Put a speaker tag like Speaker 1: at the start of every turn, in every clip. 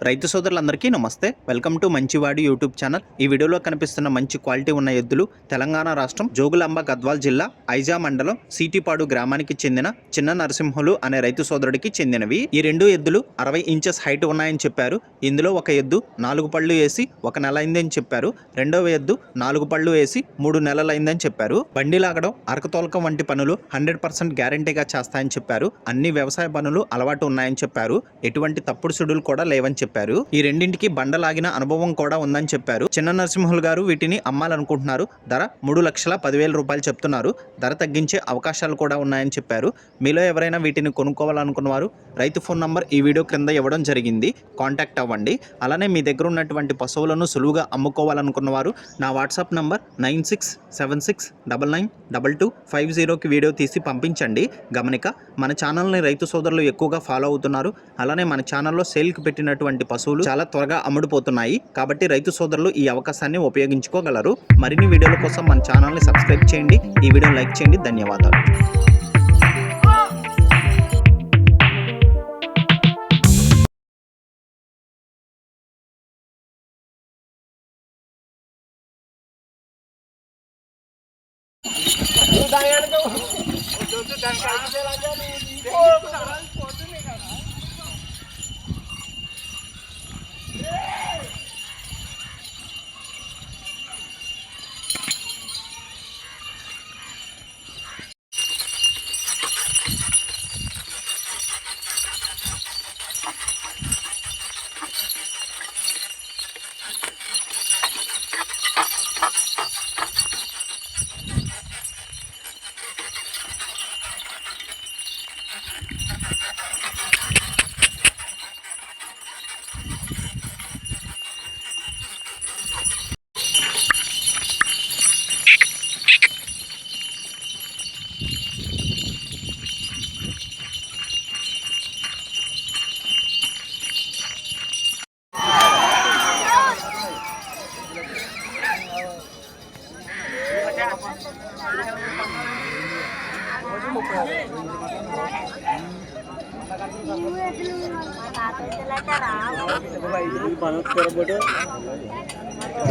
Speaker 1: రైతు సోదరులందరికీ నమస్తే. వెల్కమ్ టు మంచివాడి యూట్యూబ్ ఛానల్. ఈ వీడియోలో కనిపిస్తున్న మంచి క్వాలిటీ ఉన్న ఎద్దులు తెలంగాణ రాష్ట్రం జోగులాంబ గద్వాల్ జిల్లా ఐజా మండలం సీటిపాడు గ్రామానికి చెందిన చిన్న నరసింహులు అనే రైతు సోదరుడికి చెందినవి. ఈ రెండు ఎద్దులు 60 ఇంచెస్ హైట్ ఉన్నాయని చెప్పారు. ఇందులో ఒక ఎద్దు 4 పళ్ళు వేసి 1 నెల అయిందని చెప్పారు. రెండవ ఎద్దు 4 పళ్ళు వేసి 3 నెలలు అయిందని చెప్పారు. బండి లాగడం, అరకతోలకం వంటి పనులు 100% గ్యారంటీగా చేస్తాయని చెప్పారు. అన్ని వ్యవసాయ పనులు అలవాటు ఉన్నాయని చెప్పారు. ఎటువంటి తప్పుడు సుడులు కూడా లేవని చెప్పారు. ఈ రెండింటికి బండలాగిన అనుభవం కూడా ఉందని చెప్పారు. చిన్న నరసింహులు గారు వీటిని అమ్మాలనుకుంటున్నారు. ధర 3,10,000 రూపాయలు చెప్తున్నారు. ధర తగ్గించే అవకాశాలు కూడా ఉన్నాయని చెప్పారు. మీలో ఎవరైనా వీటిని కొనుక్కోవాలనుకున్నవారు రైతు ఫోన్ నంబర్ ఈ వీడియో క్రింద ఇవ్వడం జరిగింది. కాంటాక్ట్ అవ్వండి. అలానే మీ దగ్గర ఉన్నటువంటి పశువులను సులువుగా అమ్ముకోవాలనుకున్నవారు నా వాట్సాప్ నంబర్ 9676992250కి వీడియో తీసి పంపించండి. గమనిక, మన ఛానల్ని రైతు సోదరులు ఎక్కువగా ఫాలో అవుతున్నారు. అలానే మన ఛానల్లో సేల్కి పెట్టినటువంటి పశువులు చాలా త్వరగా అమ్ముడుపోతున్నాయి. కాబట్టి రైతు సోదరులు ఈ అవకాశాన్ని ఉపయోగించుకోగలరు. మరిన్ని వీడియోల కోసం మన ఛానల్ని సబ్స్క్రైబ్ చేయండి. ఈ వీడియో లైక్ చేయండి. ధన్యవాదాలు.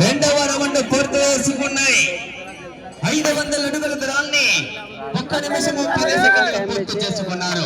Speaker 2: రెండవ రౌండ్ పూర్తి చేసుకున్నాయి. 500 అడుగుల దూరాన్ని 1 నిమిషం 30 సెకండ్లు పూర్తి చేసుకున్నారు.